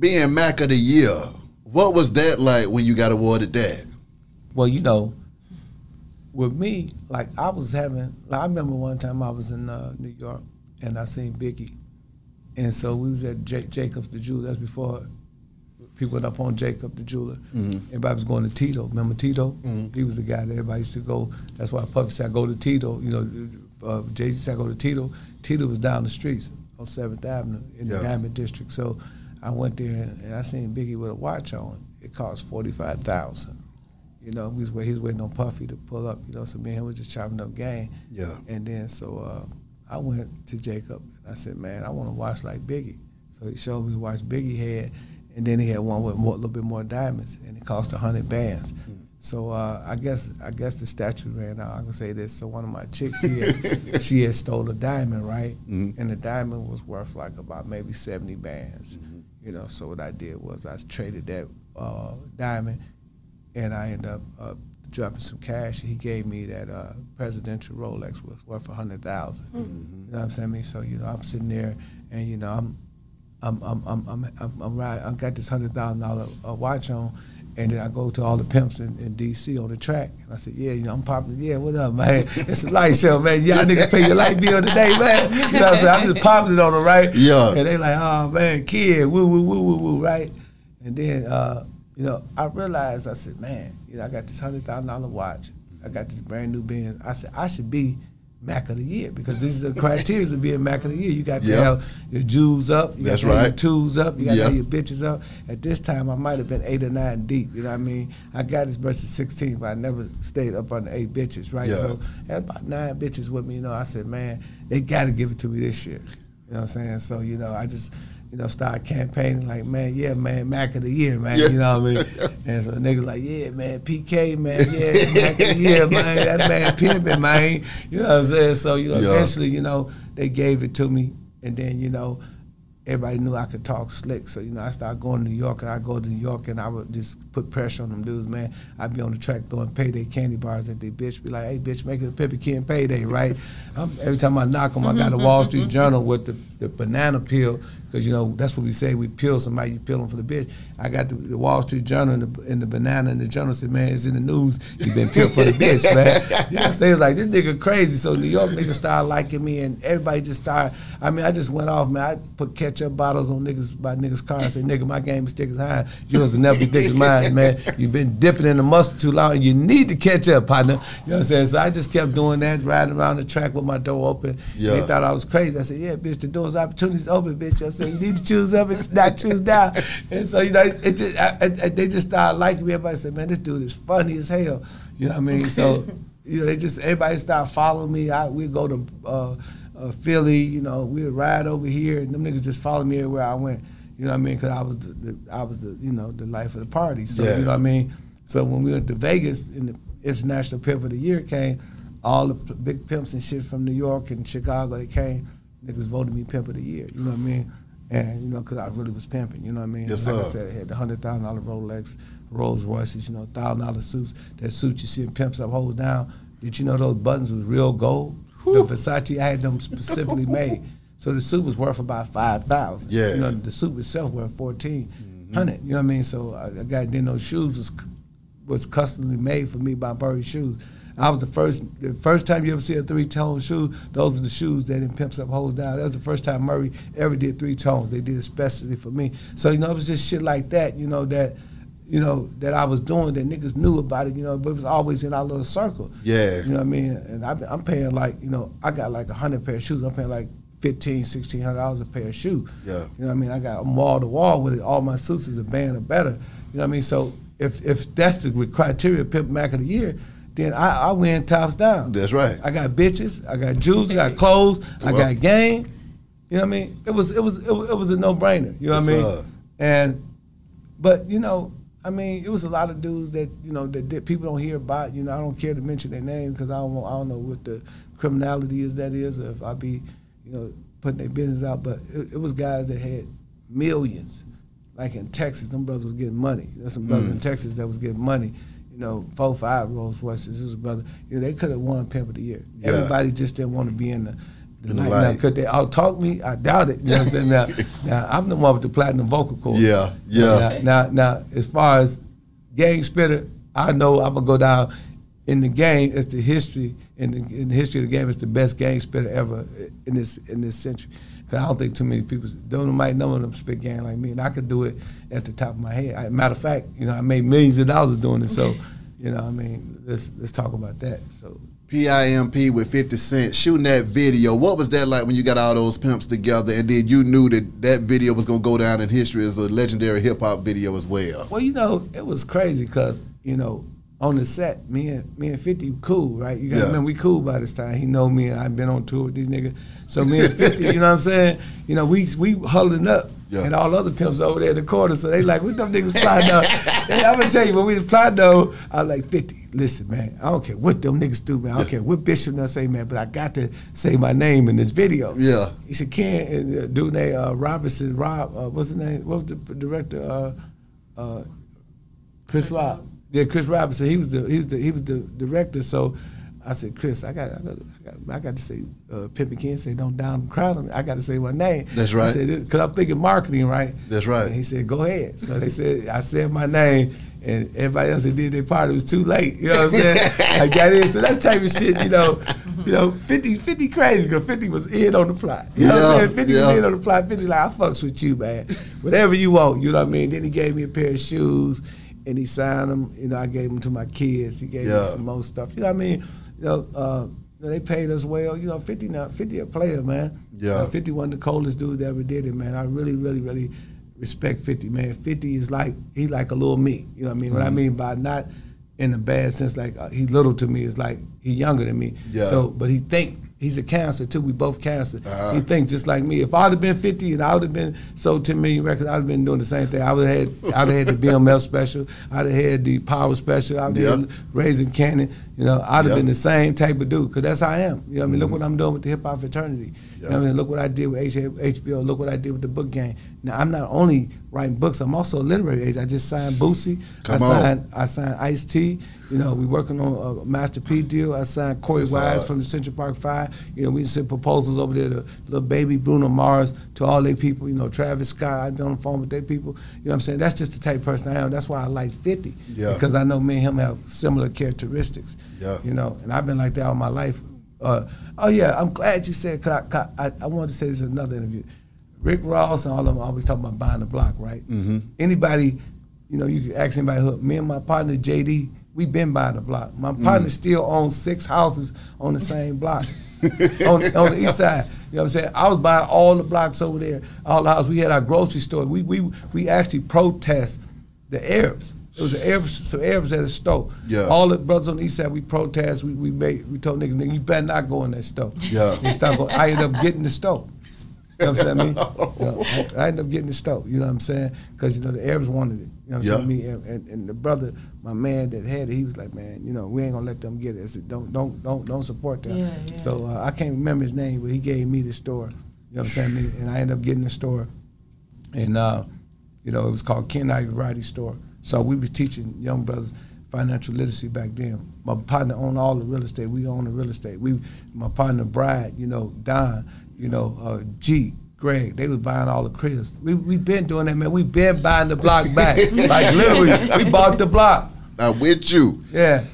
being Mack of the Year, what was that like when you got awarded that? Well, you know, with me, like I remember one time I was in New York and I seen Biggie. And so we was at Jacobs the Jeweler. That's before people went up on Jacob the Jeweler. Everybody was going to Tito. Remember Tito? He was the guy that everybody used to go. That's why Puffy said, I go to Tito. You know, Jay-Z said, I go to Tito. Tito was down the streets on 7th Avenue in the Diamond District. So I went there and I seen Biggie with a watch on. It cost $45,000. You know, he was waiting on Puffy to pull up. You know, so me and him was just chopping up game. Yeah. And then so I went to Jacob and I said, man, I want to watch like Biggie. So he showed me the watch Biggie had, and then he had one with a little bit more diamonds, and it cost 100 bands. So I guess the statue ran out. I can say this. So one of my chicks, she had stole a diamond, right? And the diamond was worth like about maybe 70 bands. You know, so what I did was I traded that diamond, and I ended up dropping some cash. He gave me that presidential Rolex was worth $100,000. You know what I'm saying? So you know, I'm sitting there, and you know, I'm riding. I got this $100,000 watch on, and then I go to all the pimps in D.C. on the track, and I said, yeah, you know, I'm popping. Yeah, what up, man? It's a light show, man. Y'all niggas pay your light bill today, man. You know what I'm saying? I'm just popping it on them, right? Yeah. And they like, oh man, kid, woo woo woo woo woo, right? And then you know, I realized, I said, man, you know, I got this $100,000 watch. I got this brand new Benz. I said, I should be Mack of the Year, because this is the criteria of being Mack of the Year. You got to have your jewels up, you got to have your tools up, you got to have your bitches up. At this time, I might have been 8 or 9 deep, you know what I mean? I got this verse at 16, but I never stayed up under 8 bitches, right? So I had about 9 bitches with me, you know. I said, man, they got to give it to me this year. You know what I'm saying? So, you know, I just, you know, start campaigning like, man, yeah, man, Mack of the Year, man, you know what I mean? And so niggas like, yeah, man, PK, man, yeah, Mack of the Year, man, that man Pimpin, man, you know what I'm saying? So, you know, eventually, you know, they gave it to me, and then, you know, everybody knew I could talk slick. So, you know, I started going to New York, and I go to New York, and I would just put pressure on them dudes, man. I'd be on the track throwing payday candy bars at the bitch, be like, hey, bitch, make it a Pimpin Kid payday, right? Every time I knock them, I got a Wall Street Journal with the banana peel, because, you know, that's what we say, we peel somebody, you peel them for the bitch. I got the Wall Street Journal and the banana, and the journal said, man, it's in the news, you been peeled for the bitch, man. You know what I'm saying? It's like, this nigga crazy. So New York niggas started liking me, and everybody just started, I mean, I just went off, man. I put ketchup bottles on niggas' cars and say, nigga, my game is thick as high. Yours will never be thick as mine, man. You've been dipping in the mustard too long, and you need to catch up, partner. You know what I'm saying? So I just kept doing that, riding around the track with my door open. They thought I was crazy. I said, yeah, bitch, the door's opportunities open, bitch. You know what I'm saying? You need to choose up and not choose down. And so, you know, they just started liking me. Everybody said, man, this dude is funny as hell. You know what I mean? So, you know, everybody started following me. We'd go to Philly, you know, we'd ride over here, and them niggas just followed me everywhere I went. You know what I mean? Because I was the you know, the life of the party. So, you know what I mean? So when we went to Vegas and the International Pimp of the Year came, all the big pimps and shit from New York and Chicago, they came, niggas voted me Pimp of the Year. You know what I mean? And, you know, because I really was pimping, you know what I mean? Like I said, I had the $100,000 Rolex, Rolls Royces, you know, $1,000 suits. That suit you see in Pimps Up, Hoes Down. Did you know those buttons was real gold? The Versace, I had them specifically made. So the suit was worth about $5,000. You know, the suit itself worth $1,400. You know what I mean? So I got, then those shoes was customly made for me by Burry Shoes. I was the first time you ever see a 3-tone shoe, those were the shoes that in Pimps Up, Hoes Down. That was the first time Murray ever did 3 tones. They did it especially for me. So, you know, it was just shit like that, you know, that I was doing, that niggas knew about it, you know, but it was always in our little circle. You know what I mean? And I'm paying like, you know, I got like 100 pair of shoes. I'm paying like $1,500-$1,600 a pair of shoes. You know what I mean? I got wall to wall with it. All my suits is a band or better. You know what I mean? So if that's the criteria of Pimp Mack of the Year, then I win tops down. That's right. I got bitches, I got jewels, I got clothes, I got game. You know what I mean? It was a no-brainer. You know what I mean? But you know, I mean, it was a lot of dudes that, you know, that people don't hear about. You know, I don't care to mention their name because I don't know what the criminality is, or if I be, you know, putting their business out. But it was guys that had millions, like in Texas. Them brothers was getting money. There's some brothers in Texas that was getting money. You know, 4-5 Rolls Royces. This was a brother. You know, they could have won Pimp of the Year. Everybody just didn't want to be in the light. Now, could they out-talk me? I doubt it. You know what I'm saying? Now, I'm the one with the platinum vocal cord. Yeah, yeah. Now, as far as gang spitter, I know I'm gonna go down in the game. It's the history in the history of the game. It's the best gang spitter ever in this century. Cause I don't think too many people might know them spit gang like me, and I could do it at the top of my head. Matter of fact, you know, I made millions of dollars doing it. So, you know, I mean, let's talk about that. So. P.I.M.P. with 50 Cent shooting that video. What was that like when you got all those pimps together and then you knew that video was going to go down in history as a legendary hip-hop video as well? Well, you know, it was crazy because, you know, on the set, me and 50 cool, right? You got to remember, we cool by this time. He know me, and I've been on tour with these niggas. So me and 50, you know what I'm saying? You know, we huddling up. Yeah. And all other pimps over there in the corner, so they like, what them niggas plotting on? And I'm gonna tell you, when we was plotting on, I was like, 50, listen, man, I don't care what them niggas do, man. I don't care what Bishop I say, man, but I got to say my name in this video. Yeah. He said, Ken, and dude named Robinson, what's his name? What was the director? Chris Rob. Yeah, Chris Robinson. He was the director. So I said, Chris, I got to say, Pimpin can't say don't down the crowd on me. I got to say my name. That's right. Because I'm thinking marketing, right? That's right. And he said, go ahead. So they said, I said my name, and everybody else that did their part, it was too late. You know what I'm saying? I got in. So that's type of shit, you know, 50 crazy, because 50 was in on the fly. You know what I'm saying? 50 was in on the fly. 50 like, I fucks with you, man. Whatever you want, you know what I mean? Then he gave me a pair of shoes, and he signed them. You know, I gave them to my kids. He gave me some more stuff. You know what I mean? You know, they paid us well. You know, 50 a player, man. Yeah. 50 one of the coldest dudes that ever did it, man. I really, really, really respect 50, man. 50 is like, he like a little me. You know what I mean? What I mean by not in a bad sense, like he little to me, is like he younger than me. Yeah. So, but he think he's a cancer too. We both cancer. He think just like me. If I'd have been 50 and I would have been sold 10 million records, I'd have been doing the same thing. I would have had the BML special. I'd have had the Power special. I'd have had Raising Cannon. You know, I'd have been the same type of dude, because that's how I am. You know what I mean? Look what I'm doing with the hip hop fraternity. You know what I mean? Look what I did with HBO. Look what I did with the book game. Now, I'm not only writing books, I'm also a literary agent. I just signed Boosie. I signed Ice-T. You know, we working on a Master P deal. I signed Corey Wise from the Central Park 5. You know, we sent proposals over there to Lil Baby, Bruno Mars, to all their people. You know, Travis Scott, I've been on the phone with their people. You know what I'm saying? That's just the type of person I am. That's why I like 50. Yeah. Because I know me and him have similar characteristics. Yeah. You know, and I've been like that all my life. Oh yeah, I'm glad you said, cause I wanted to say this in another interview. Rick Ross and all of them always talking about buying the block, right? Mm-hmm. Anybody, you know, you can ask anybody, me and my partner JD, we been buying the block. My partner still owns 6 houses on the same block, on the east side. You know what I'm saying? I was buying all the blocks over there, all the houses. We had our grocery store. We actually protest the Arabs. It was some Arabs at a store. Yeah. All the brothers on the east side, we protest. We told niggas, you better not go in that store. Yeah. I ended up getting the store. You know what I'm saying? I ended up getting the store. You know what I'm saying? Because, you know, the Arabs wanted it. You know what I'm saying? Me and the brother, my man that had it, he was like, man, you know, we ain't gonna let them get it. I said, don't support them. Yeah, yeah. So I can't remember his name, but he gave me the store. You know what I'm saying? And I ended up getting the store, and you know, it was called Ken Ivy Variety Store. So we was teaching young brothers financial literacy back then. My partner owned all the real estate. We owned the real estate. My partner Brad, you know, Don, you know, G, Greg, they was buying all the cribs. We been doing that, man. We been buying the block back. Like literally, we bought the block. I'm with you. Yeah.